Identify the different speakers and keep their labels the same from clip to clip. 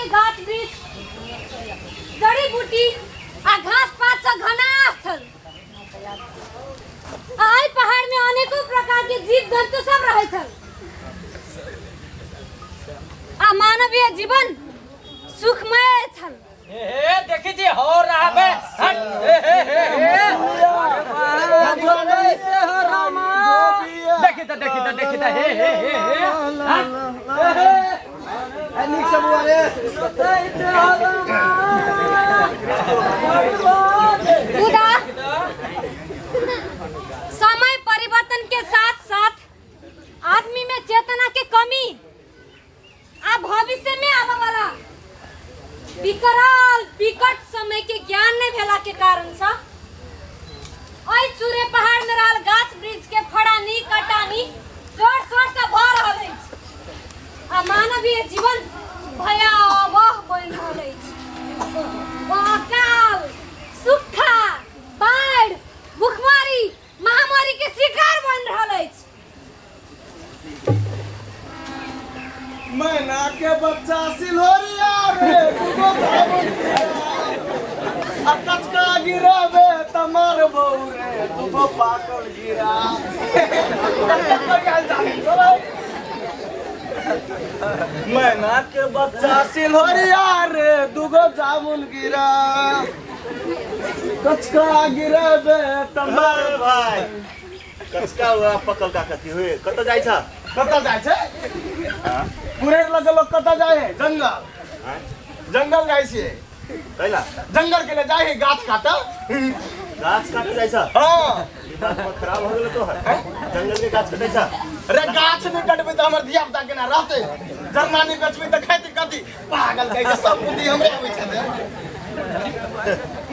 Speaker 1: के गाछ वृक्ष जड़ी बूटी आ घास पात से घना स्थल। आई पहाड़ में अनेकों प्रकार के जीव जंतु सब रहे छल। आ मानवीय जीवन सुखमय छल।
Speaker 2: देखी जी हो रहा बे देखी
Speaker 1: समय परिवर्तन के साथ साथ आदमी में चेतना के कमी आ भविष्य में आने वाला विकराल विकट समय के ज्ञान नहीं भेला के कारण सा ओई चूरे पहाड़ में रहल गाछ वृक्ष के फड़ानी कटानी जोर शोर से भ रहल अछि। आ मानवीय जीवन भयावह बन रहल अछि। अकाल सूखा बाढ़ भूखमरी महामारी के शिकार बन रहल अछि।
Speaker 3: मैना के बच्चा सिलोरिया रे दुगो कचका गिरावे तमार बहू रे दुगो पाकल गिरा। मैना के बच्चा सिलोरिया रे दुगो जामुन गिरा कचका गिरावे तमार
Speaker 4: भाई कचका हुआ पकल का कथी हुए कत जाय छ
Speaker 3: कत जाय छै पूरे लगे लोग कत जाए है जंगल जंगल जाय छै
Speaker 4: कैला
Speaker 3: जंगल के ले जाए है गाछ काट
Speaker 4: गाछ काट जाय छ
Speaker 3: हां
Speaker 4: खराब हो गेल तो है जंगल के गाछ कटै छ
Speaker 3: अरे गाछ नहीं कटबे तो हमर धिया पुता केना रहते जर्मानी बेचबे तो खेती कथी पागल कह के सब बुद्धि हमरे आबै छै।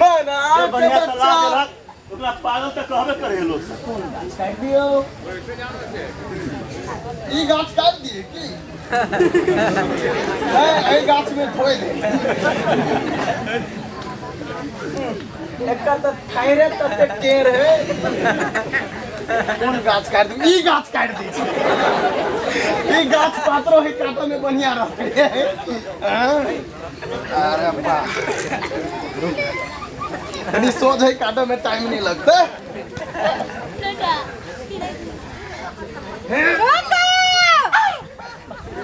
Speaker 3: मैना
Speaker 4: बढ़िया सलाह देलक ओकरा पागल त कहबे करे लोग सब
Speaker 3: काट दियो ई गाछ काट दिए की ए गाछ में ठोय दे एकटा तो थायरे तते टेर है कौन गाछ काट दी ई गाछ काट दी ई गाछ पात्रो है काटो में बढ़िया रहते अरे वाह अभी सोच है काटो में टाइम नहीं लगता।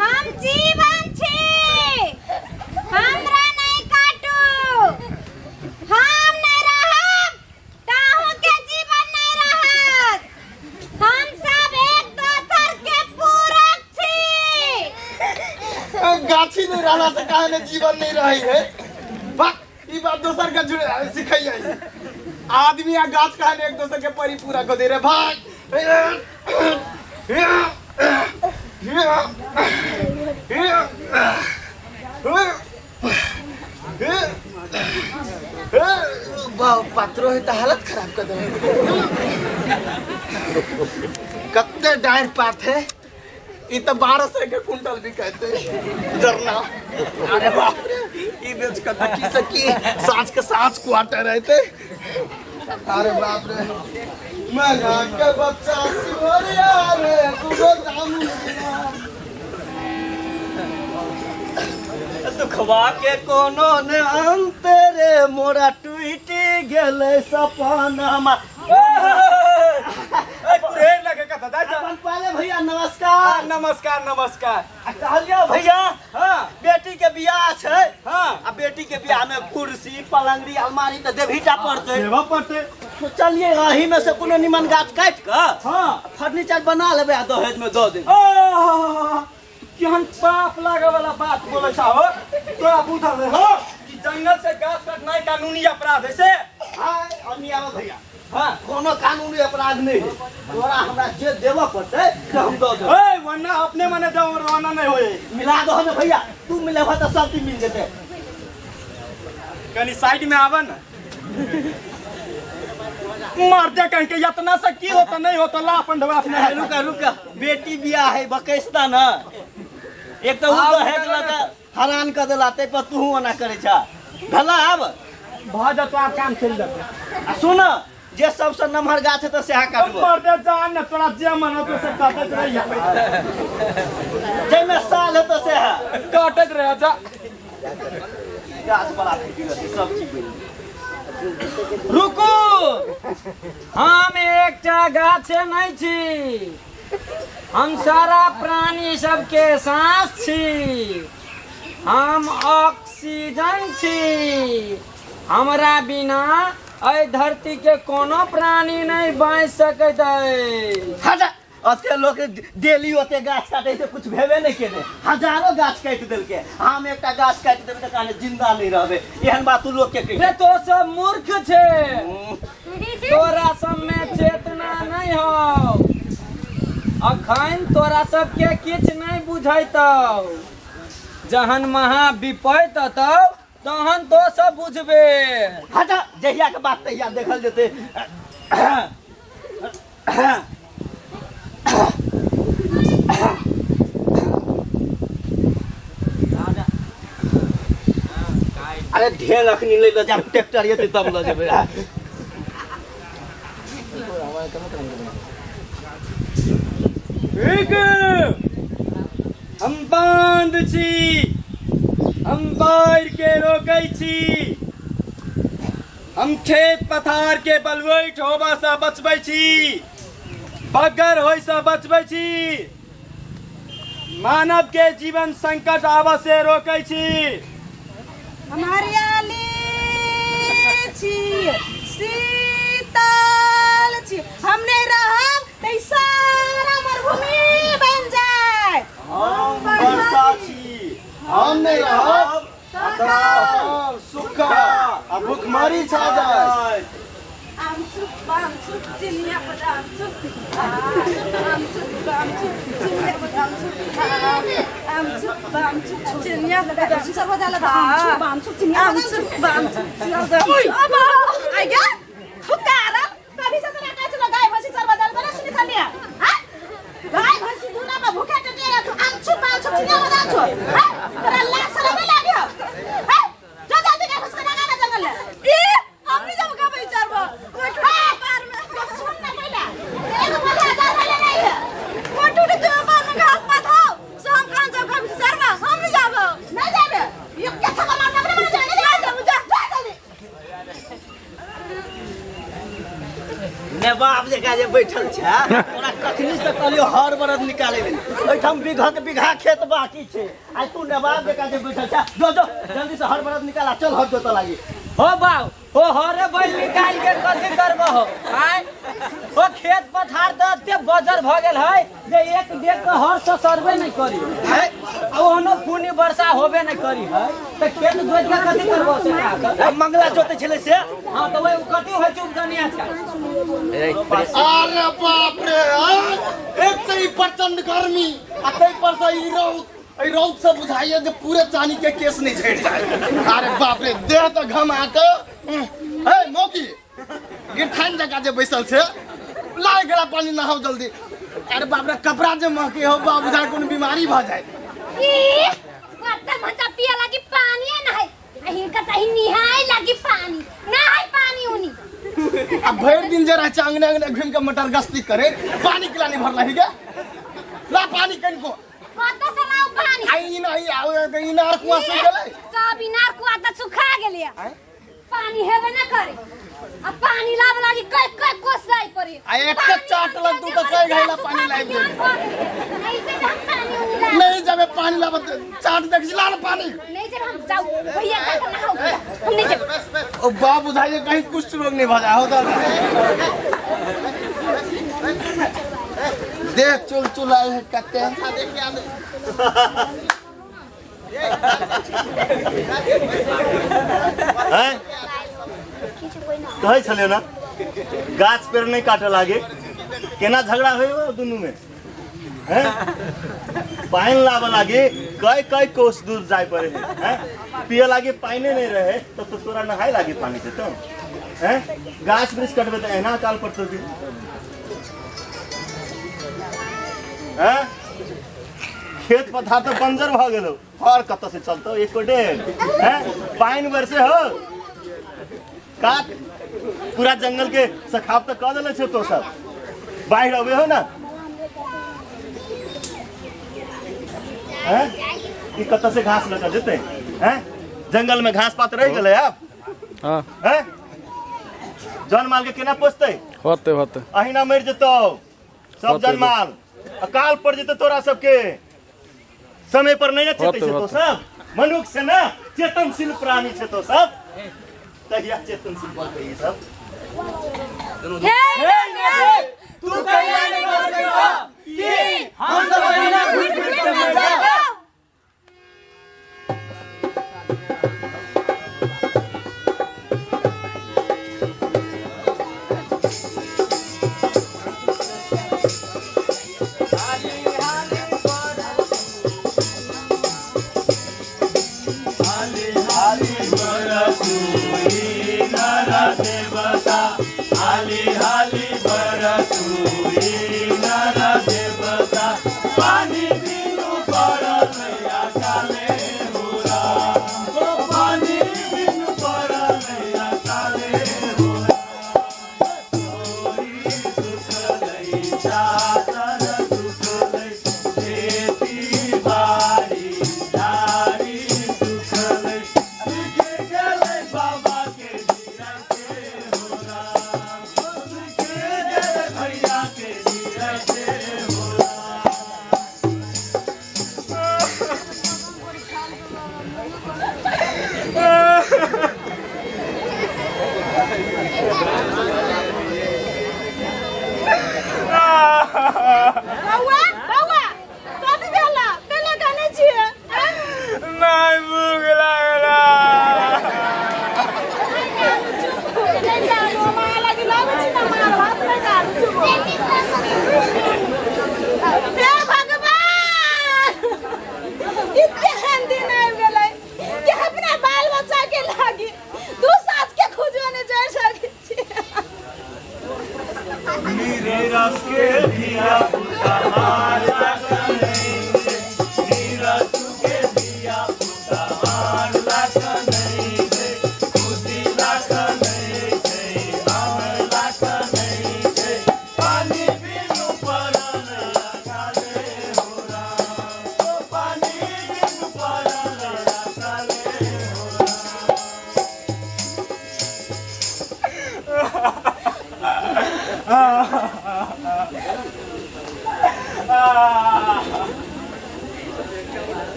Speaker 1: हम जीवन छी हमरा नहीं काटू हम नहीं रहब ताहू के जीवन नहीं रहत हम सब एक दूसर के पूरक छी।
Speaker 3: गाछी नहीं रहला से काहे ने जीवन नहीं रही है वाह ई बात दोसर के जुड़े सिखाइए आदमी या गाछ काहे ने एक दूसरे के परिपूरक को दे रे भाग पात्रो है तो हालत खराब कर दे कत्ते डायर पात है ये तो 1200 के कुंटल भी कहते जरना। अरे बाप रे ये बेच का की सकी सांच के सांच क्वार्टर रहते। अरे बाप रे मैना के बच्चा सिलोरिया रे दुगो जामुन
Speaker 4: दुखवा के कोनो ने अंत रे मोरा टूट गेले सपना
Speaker 2: लगे का दादा
Speaker 3: अपन पहले भैया नमस्कार
Speaker 2: नमस्कार नमस्कार
Speaker 3: कहलियो भैया
Speaker 4: हां
Speaker 3: बेटी के बियाह छै
Speaker 2: हाँ
Speaker 3: आ बेटी के बियाह में कुर्सी पलंगड़ी अलमारी तो देवीटा पड़ते
Speaker 2: देवा पड़ते
Speaker 3: तो चलिए अही में से कोनो निमन गाछ काट के
Speaker 2: हाँ
Speaker 3: फर्नीचर बना लेबे आ दहेज में दे दे
Speaker 2: केहन पाप लागे वाला बात बोले छा हो तोरा पूछल रे हो कि जंगल से गाछ काटना कानूनी अपराध है से
Speaker 3: हां अनिया भैया हां कोनो कानूनी अपराध नहीं है तोरा हमरा जे देबो पड़ते से हम दे देब
Speaker 2: ओए वरना अपने मने दो वरना नहीं होए
Speaker 3: मिला दो ना भैया तू मिलेबा तो सब चीज मिल जेते
Speaker 2: कनी साइड में आवन मर जा कहीं के इतना से की होता नहीं होता ला अपन ढवा अपने
Speaker 3: रुका रुका बेटी बियाह है बकेस्ता ना एक तो उ दहेज लगा हरान कर देलाते पर तू ओना करे छा भला अब
Speaker 2: भ जा तो आप काम चल जाते
Speaker 3: आ सुन जे सबसे नमहर गाछ है तो सेहा काटबो
Speaker 2: मर जा जान न तोरा जे मन तो से काटत रहिया
Speaker 3: जे में साल है तो सेहा
Speaker 2: काटत रह जा
Speaker 4: गाछ बड़ा गिरत सब चीज गिरत
Speaker 2: रुकू, हम एकटा गाछे नहीं छी, हम सारा प्राणी सबके सांस छी, हम ऑक्सीजन छी। हमरा बिना एहि धरती के कोनो प्राणी नहीं बाँच सकैत अछि।
Speaker 4: हटा अते लोग डेली ओते गाछ काटे से कुछ भेबे नहीं केने, हजारों गाछ काट देलके, हम एकटा गाछ काट देबे त कहने जिंदा नहीं रहबे, एहन बात तू लोग के कहे।
Speaker 2: तो सब मूर्ख छे, तोरा सब में चेतना नहीं हो, अखन तोरा सब के किछ नहीं बुझैतौ, जहन महा विपैत अतौ तहन तो सब बुझबे।
Speaker 4: हटा जहिया के बात तहिया देखल जेते। अरे ढेर अखनी ले ले जा, ट्रैक्टर ये तब ले जेबे।
Speaker 2: हम बांध छी, हम बाढ़ के रोकै छी, हम खेत पथार के बलवैठ होबा से बचबै छी, बगर होय से बचबै छी, मानव के जीवन संकट आबा से रोकै छी।
Speaker 5: हरियाली छी, शीतल छी, हमने रहब त सारा मरुभूमि बन जाए।
Speaker 3: हम वर्षा छी, हम नहीं रहब अकाल सूखा आ भूखमरी छा जाए।
Speaker 5: चिनिया बादाम चिनिया बादाम सर्व झालं गाय म्हशी सर्व झालं बरं सुनी खाली गाय म्हशी दुना का भूखा टटे तू आमचू पांचू चिनिया बादाम छो तेरा लाख साला में लाग्यो जो जल्दी गाय म्हशी लगा ना जंगल ए हमनी जब का विचारबो पार में सुन ना पहिला एक मजा हजार वाला नहीं है कोटू के तो पार में घास पात हो सो हम कान जब का विचारबा हम नहीं जाबो नहीं जाबे ये क्या था मारना बड़े बड़े जाने नहीं जाबो जा जल्दी
Speaker 4: नेबाब जका जे बैठल छै ओरा कखनी से कहलियो हर बरद निकाले ले ओइठम बीघा के बीघा खेत बाकी छै आज तू नेबाब जका जे बैठल छै जो जो जल्दी से हर बरद निकाला चल हर जोत लागी
Speaker 2: हो बाऊ हो हरे बैल निकाल के कथी करबो हो आय ओ खेत पथार त एते बजर भ गेल है जे एक डेग के हर से सरबे नहीं करी है ओहनो फूनी वर्षा होबे नहीं करी है त खेत जोत के कथी करबो से
Speaker 4: अब मंगला जोते छले से
Speaker 2: हां त ओए कथी होय चुप जनिया छै।
Speaker 3: अरे बाप रे, एक तो ई प्रचंड गर्मी आ तई पर से ई रौद से बुझाइए जे पूरे चानी के केस नहीं झड़ जाए। अरे बाप रे, देह तो घमा के ए मौकी गिरठान जगह जे बैसल छे लाए गला पानी नहाओ जल्दी। अरे बाप रे, कपड़ा जे महके हो बा बुझा कोन बीमारी भ जाए।
Speaker 1: ई मत मचा पिया लागी पानी ना है अहिं का चाही निहाय लागी पानी ना है पानी उनी
Speaker 3: अब भर दिन जरा चांगने अंगने घूम के मटर गश्ती करे पानी किला नहीं भरला ही के ला पानी कन को
Speaker 1: कत से लाओ पानी
Speaker 3: आई नहीं आवे त इनार कुआ से गेले
Speaker 1: सब इनार कुआ त सुखा गेलिए पानी हेबे ना करे अब पानी लाव लागी कई कई कोस जाई पड़ी
Speaker 3: आ एक चाट लग तू त कई घैला पानी लाई दे
Speaker 1: ऐसे हम पानी उनी ला
Speaker 3: नहीं जब पानी लावत चाट देख जिला पानी
Speaker 1: नहीं जब हम जाऊ भैया का ना हो हम नहीं जब
Speaker 3: ओ बा बुझाइए कहीं कुछ रोग नहीं भजा हो दादा देख चुल चुलाए है कते देख
Speaker 6: हैं कहै छले ना गाछ पेड़ नहीं काटे लागे केना झगड़ा होय दुनू में हैं पानी लावे लागे कई कई कोस दूर जाय पड़े हैं पिए लागे पानी नहीं रहे तो तोरा नहाय लागे पानी से तो हैं गाछ वृक्ष कटबे तो एना काल पड़तो दी हैं खेत पथार तो बंजर भ गेलो और कत से चलतो एक डेढ़ हैं पानी बरसे हो काट पूरा जंगल के सखाव तो कह दिले छे तो सब बाहर अबे हो ना हैं ई कत से घास लगा देते हैं जंगल में घास पात रह गए अब
Speaker 2: हाँ
Speaker 6: हैं जन माल के केना पोसते
Speaker 2: होते होते
Speaker 6: अहिना मर जतो सब जन माल अकाल पड़ जतो तोरा सबके समय पर नहीं चेते छे तो सब मनुष्य से ना चेतनशील प्राणी छे तो सब तहिया चेतनशील बनते ई सब
Speaker 2: तू कहिया नहीं बोल सकता कि हम सब महीना घुट घुट के मर जाए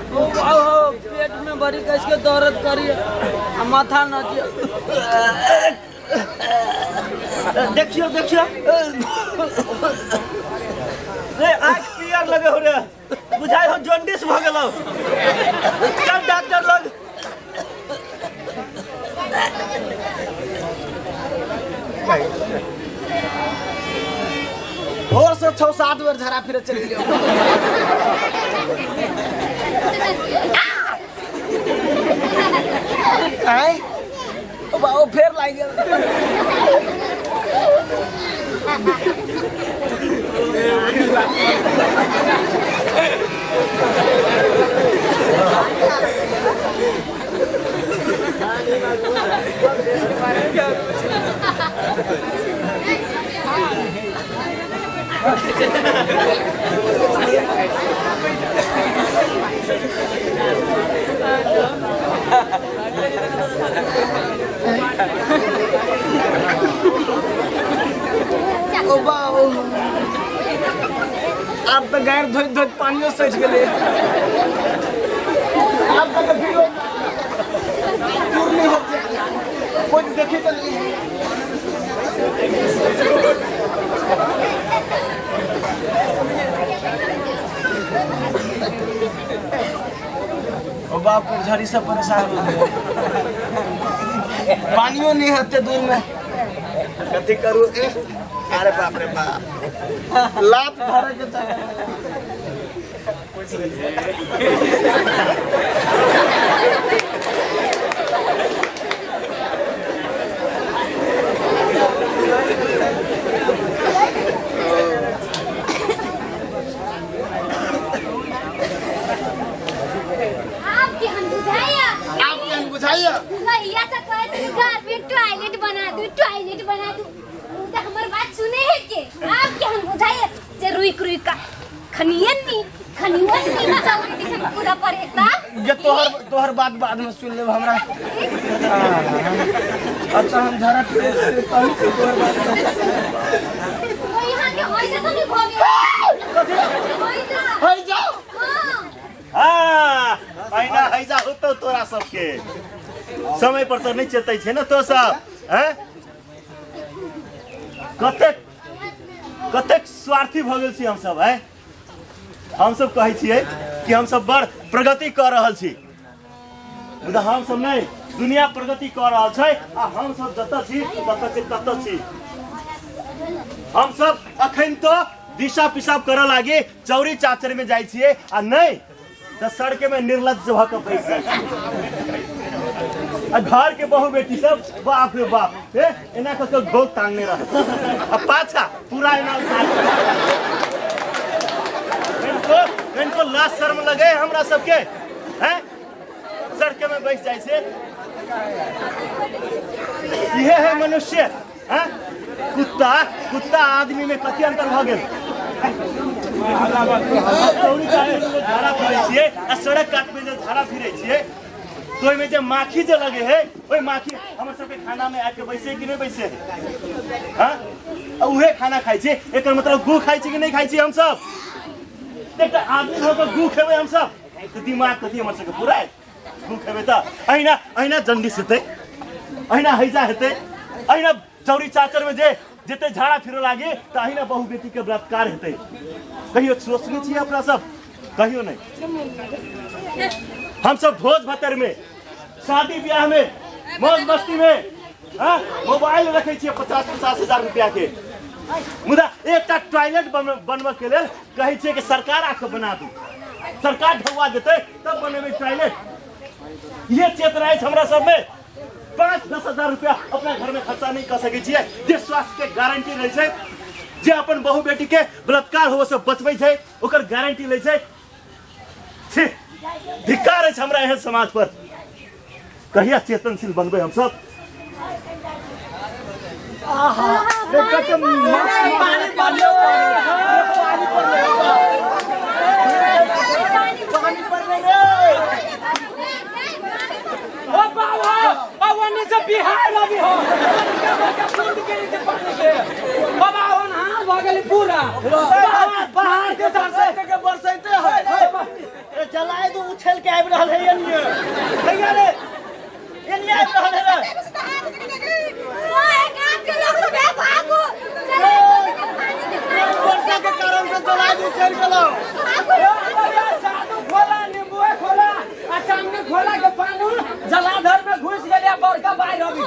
Speaker 2: पेट में बड़ी कैसे दर्द करी माथा न
Speaker 4: देखियो देखियो रे आँख पियर लगे हो रे बुझाई हो जॉन्डिस भ गेलो चल डॉक्टर लोग
Speaker 3: और से 6-7 बार झरा फिर चली लियो आई ओ फिर लाग गेल आप तो गायर धोइत धोइत पानियो सैठ गेले आप तो फिर दूर नहीं होते कोई देखे तो नहीं ओ बाप को झड़ी से परेशान हो गए पानियो नहीं होते दूर में कथी करूँ अरे बाप रे बाप लात भरे के बुझाइए
Speaker 1: भैया से कहे थे घर में टॉयलेट बना दूं तो हमारी बात सुने है के आप क्या हम बुझाइए जे रुई का खनियन नहीं चावल से पूरा परेता
Speaker 3: ये तोहर बात बाद में सुन ले हमरा अच्छा हम झरा कहूं कि तोहर बात
Speaker 1: वो यहां के होइजा तो नहीं भोगे
Speaker 3: होई जाओ
Speaker 6: हाँ पहिना हैजा होतो तोरा सबके समय पर तो नहीं चलते छे ना तो सब हैं कतेक स्वार्थी भ गेल छी हम सब हैं हम सब कहै छियै कि हम सब बड़ प्रगति कर रहल छी मुदा हम सब नहीं दुनिया प्रगति कर रहल छै आ हम सब जत छी तत छी हम सब अखन तो दिशा पिसाब करऽ लागी चौरी चाचर में जाइ छियै आ नहीं तो सड़क में निर्लज्ज भ के बैस जाइ घर के बहू बेटी सब बाप रे बाप एना कऽ घोग टांगने रह पाछा पूरा एना इनको लाज शर्म लगे हमरा सबके हैं सड़क में बैस जाइ छै ये है मनुष्य हैं कुत्ता आदमी में कथी अंतर भ गेल झाड़ा फिरे छियै आ सड़क काट में झाड़ा फिरे छियै तो ओहिमे जे माखी जे लगे है ओहि माखी हमर सबके खाना में आके बैसे कि नहीं बैसे है हाँ उहे खाना खाइ छै एकर मतलब गू खाइ छै कि नहीं खाइ छी हम सब एकटा आदमी हो के गू खेबै हम सब तो दिमाग कथी हमर सबके पूरा गू खेबै त अहिना जन्डिस हेतै अहिना हैजा हेतै अहिना चौरी चाचर में जे जते झाड़ा फिरे लागे तो अहिना बहु बेटी के बलात्कार हेतै कहियो सोचने छियै अपना सब कहियो नहीं हम सब भोज भतर में शादी ब्याह में मौज मस्ती में मोबाइल रखे छियै 50-50 हजार रुपया के मुदा एकटा टॉयलेट बनबे के लेल कहै छियै कि सरकार आके बना दू सरकार ढौआ देतै तब बनेबै टॉयलेट ये चेतना है हमरा सब में 5-10 हजार रुपया अपना घर में खर्चा नहीं कर सके छियै जे स्वास्थ्य के गारंटी रहे छै जे अपन बहु बेटी के बलात्कार हो से बचबै छै ओकर गारंटी ले छै छी धिक्कार है हमरा एहन समाज पर कहिया चेतनशील बनबै हम सब
Speaker 2: बिहार लगी हो बाबा बर्बाद भ गेल पूरा
Speaker 4: बाहर के बरसाते के बरसाते है जलाए दो उछल के आबि रहल है एनिए भैया रे एनिए आबि रहल है
Speaker 1: ओए गांव के लोग सब है भागो चलो
Speaker 4: वर्षा के कारण से जलाए दो उछल गेलो
Speaker 2: साधु खोला नींबू खोला अचानक खोला के पानी जलाधर में घुस गेलिया बड़का बाढ़ अभी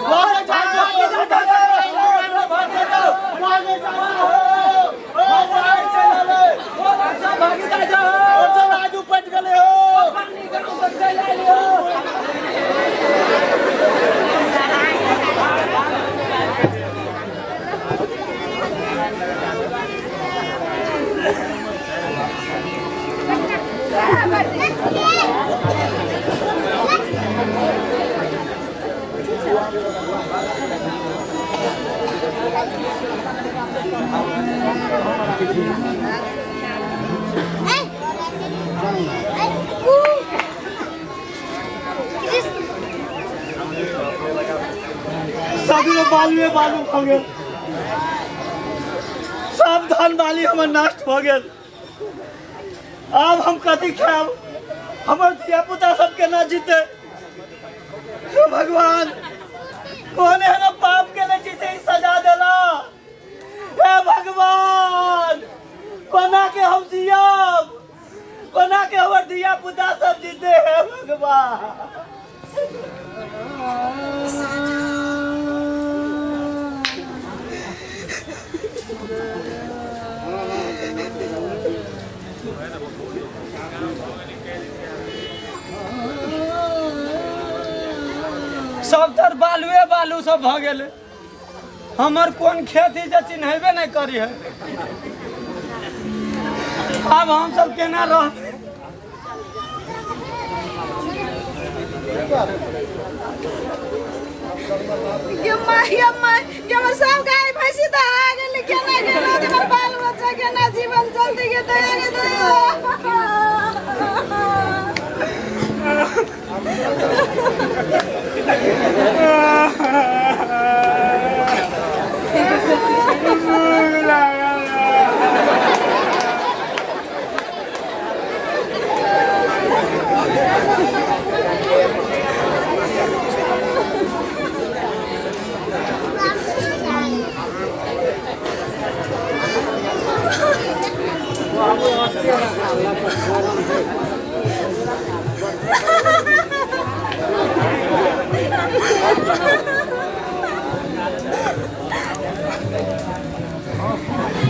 Speaker 4: सभी बालू बालू हो गए सब धान बाली हमर नष्ट हो गए अब हम कथी खाब हमर धिया पुता सबके ना जीते हे भगवान कौन है ना पाप के लिए जीते ही सजा देला हे भगवान कोना के हम जियब कोना के हमर धिया पुता सब जीते हे भगवान
Speaker 2: सब तर बालुए बालू सब भ गेले हमर कोन खेती जे चिन्हेबे नहीं करी है अब हम सब केना रह
Speaker 5: सब गाय भैंसी तो आ गेल केना गेल हमर बाल बच्चा केना जीवन चलते के दया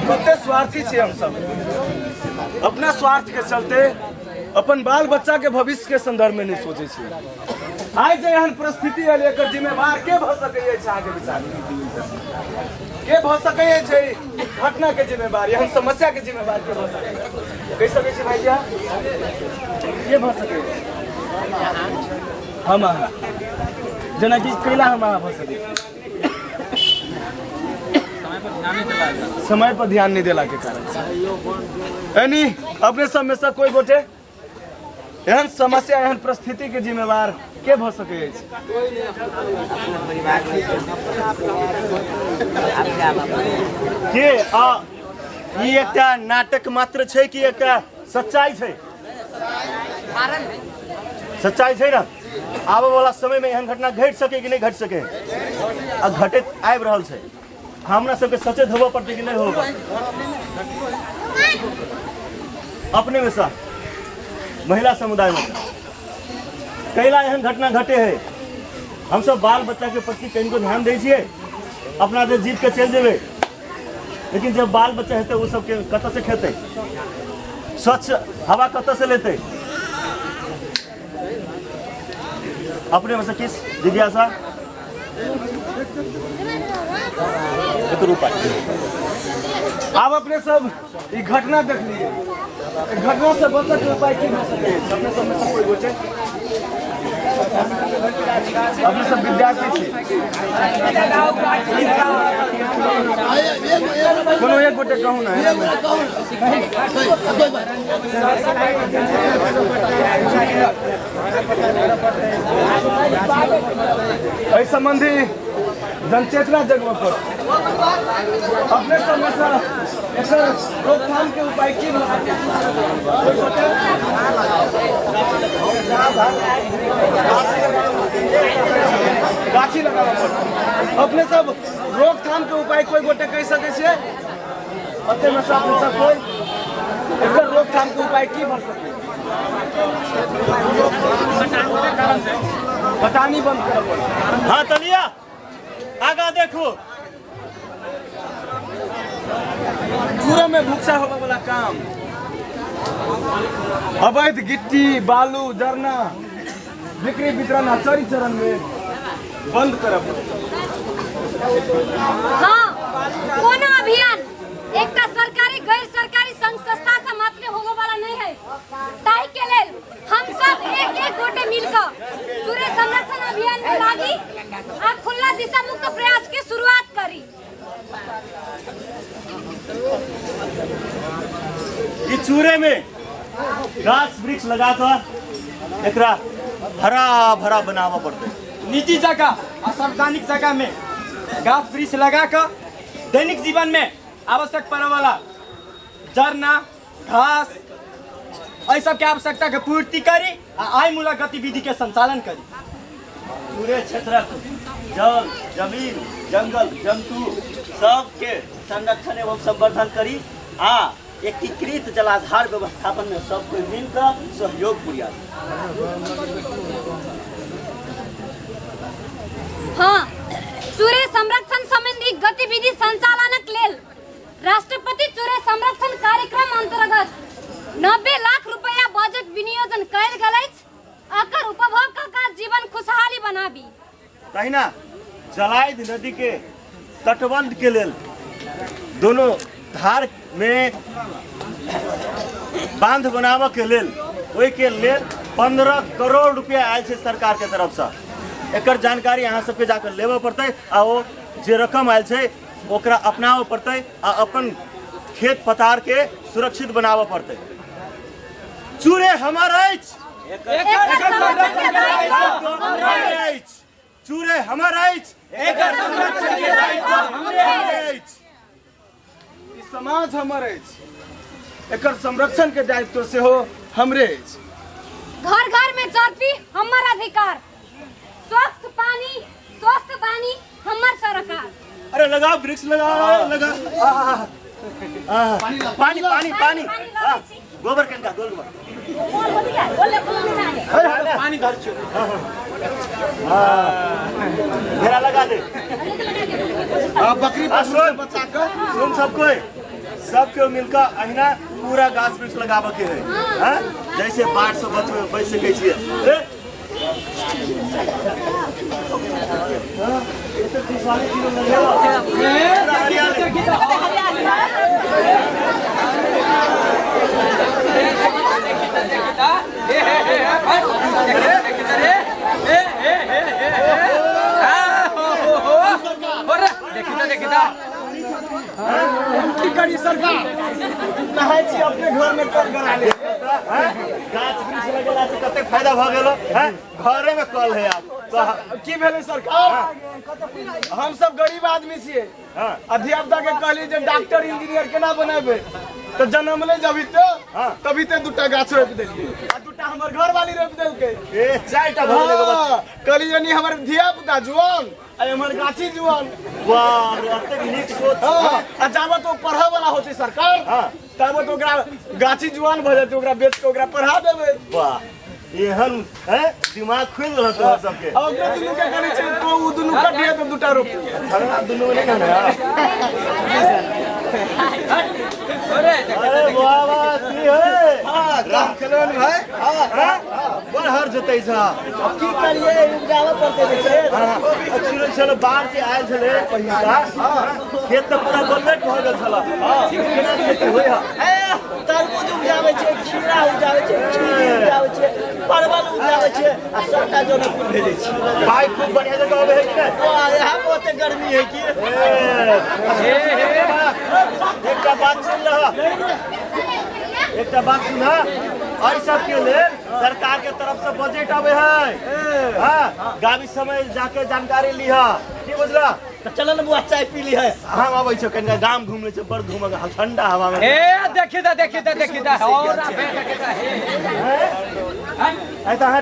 Speaker 3: कते स्वार्थी छे हम सब अपना स्वार्थ के चलते अपन बाल बच्चा के भविष्य के संदर्भ में नहीं सोचे छी आइ जे एहन परिस्थिति है एकर जिम्मेवार के भ सकैए छै आगे विचार के भ सकैए छै घटना के जिम्मेवार एहन समस्या के जिम्मेवार के भ सकैए कहि सकै छी भैया के भ सकैए हम जेना कि कैला हम भ सकैए समय पर ध्यान नहीं देला के कारण यानी अपने सब में से कोई गोटे एहन समस्या एहन परिस्थिति के जिम्मेवार के भ सके
Speaker 6: के ई एकटा नाटक मात्र छै कि एकटा सच्चाई छै सच्चाई छै ना आबे वाला समय में एहन घटना घट सके कि नहीं घट सके आ घटत आबि रहल छै हमरा सबके सचेत होबऽ पड़तै कि नहीं होबऽ अपने में सा महिला समुदाय में कैला एहन घटना घटे है हम सब बाल बच्चा के प्रति कहीं को ध्यान दै छियै अपना जे जीत के चल जेबै लेकिन जब बाल बच्चा हेतै वो सबके कतऽ से खेतै स्वच्छ हवा कतऽ से लेतै अपने में से किस जिज्ञासा
Speaker 3: आप अपने सब ये घटना देख लीजिए घटना से बचत के उपाय की हो सके अपने सब में से कोई गोचे अपने सब विद्यार्थी छी कोनो एक गोटे कहूँ ना एहि संबंधी जनचेतना जगह पर अपने समय से एकर रोकथाम के उपाय की भऽ गाछी लगाबऽ पड़त। अपने सब रोकथाम के उपाय कोई गोटे कहि सकै छै? अते में सब कोई एकर रोकथाम के उपाय की भऽ सकै? पटानी बंद करऽ पड़त।
Speaker 6: हाँ तलिया आगा देखो।
Speaker 3: चूरे में भूसा होने वाला काम, अवैध गिट्टी बालू जरना बिक्री वितरण चौरी चरण में बंद करब।
Speaker 1: हाँ, कोनो अभियान एक सरकारी गैर सरकारी संघ संस्था से मात्र होने वाला नहीं है। ताहि के लेल हम सब एक गोटे मिलकर चूरे संरक्षण अभियान में लागी आ खुला दिशा मुक्त प्रयास की शुरुआत करी।
Speaker 6: इस चूरे में गाछ वृक्ष लगा कर एकरा हरा भरा बनावा पड़ते।
Speaker 2: निजी जगह और सार्वजनिक जगह में गाछ वृक्ष लगा कर दैनिक जीवन में आवश्यक पड़े वाला जरना घास ऐ सब के आवश्यकता के पूर्ति करी आ आय मूलक गतिविधि के संचालन करी।
Speaker 6: पूरे क्षेत्र जल जमीन जंगल जंतु सबके संरक्षण एवं संवर्धन करी आ एकीकृत जलाधार व्यवस्थापन में सबको मिलकर सहयोग पुरिया।
Speaker 1: हाँ, चूरे संरक्षण संबंधी गतिविधि संचालनक लेल राष्ट्रपति चूरे संरक्षण कार्यक्रम अंतर्गत 90 लाख रुपया बजट विनियोजन कयल गेल अछि। एकर उपभोग का जीवन खुशहाली बनाबी।
Speaker 6: तहिना जलायद नदी के तटबंध के लेल दोनों धार में बांध बनावे के लेल ओहि के लेल 15 करोड़ रुपया आयल छै सरकार के तरफ से। एकर जानकारी अहाँ सबके जाकर लेबऽ पड़तै आ ओ जे रकम आयल छै ओकरा अपनाबऽ पड़तै आ अपन खेत पथार के सुरक्षित बनाबऽ पड़तै। चूरे हमर अछि, चूरे हमर अछि, एकर संरक्षण के दायित्व हमरे अछि।
Speaker 3: ई समाज हमर अछि, एकर संरक्षण के दायित्व से हो हमरे अछि।
Speaker 1: घर घर में चौकी हमर अधिकार, स्वस्थ पानी हमर सरकार।
Speaker 6: अरे लगाओ वृक्ष लगाओ लगा पानी पानी पानी गोबर कनका गोबर
Speaker 3: पानी घर छो
Speaker 6: घेरा लगा दे।
Speaker 3: बकरी पशु से बचा कर
Speaker 6: सुन सबको मिलकर अहिना पूरा गाछ वृक्ष लगाबे के है, जैसे बाढ़ से बच सके छियै।
Speaker 3: की करी सरकार? नहाय छी अपने घर में कल करा ले।
Speaker 6: गाछ वृक्ष लगेला से कते फायदा भ गेलो हैं? घरे में कल है आप
Speaker 3: की भेले सरकार? हम सब गरीब आदमी छियै। अध्यापक के कहली जे डॉक्टर इंजीनियर केना बनेबे तो जन्मले जभी तभी ते दूटा गाछ रोपि देलियै आ दूटा हमर घर वाली रोपि देलकै।
Speaker 6: ए चारटा भ गेलै।
Speaker 3: कहली यानी हमर धिया पुता जुआन आ हमर गाछी जुआन।
Speaker 6: वाह अते नीक सोच।
Speaker 3: आ जाबत तो पढ़े वाला होते सरकार ताबत ओकरा गाछी जुआन भ जेतै, ओकरा बेच के ओकरा पढ़ा देबै।
Speaker 6: वाह एहन है दिमाग खुल रहा तोहर सबके।
Speaker 3: आ ओकरा दुनू के कहै छै तो उ दुनू कटिया तो दूटा रोपि
Speaker 6: झगड़ा दुनू नहीं कहना। अरे वाह वाह की है राम खेलन भाई। बड़ हर जतै छ
Speaker 3: की करिए उपजावे पड़ते छै।
Speaker 6: चलो चलो बाहर से आयल छले पहिला खेत तो पूरा गोलमेट भ गेल छला। केना खेती होय है?
Speaker 3: तरबूज उपजावे छै, खीरा उपजावे छै, खीरी उपजावे छै, परवल उपजावे छै आ सबटा जनकपुर भेजै छै।
Speaker 6: भाई खूब बढ़िया जगह होवे है कि नहीं?
Speaker 3: यहाँ पे ओते गर्मी है कि
Speaker 6: एक बात सुन, एक बात सुन। और सब के लिए सरकार के तरफ से बजट आवे है। हाँ, गावी समय जाके जानकारी लिहा की बुझला।
Speaker 4: तो चलो ना बुआ चाय पी ली है।
Speaker 6: हम आबै छौ कनिका गाम घूमले छ, बड़ घूमगा ठंडा हवा में।
Speaker 2: ए देखी दा और देखी दा
Speaker 6: ऐ त हां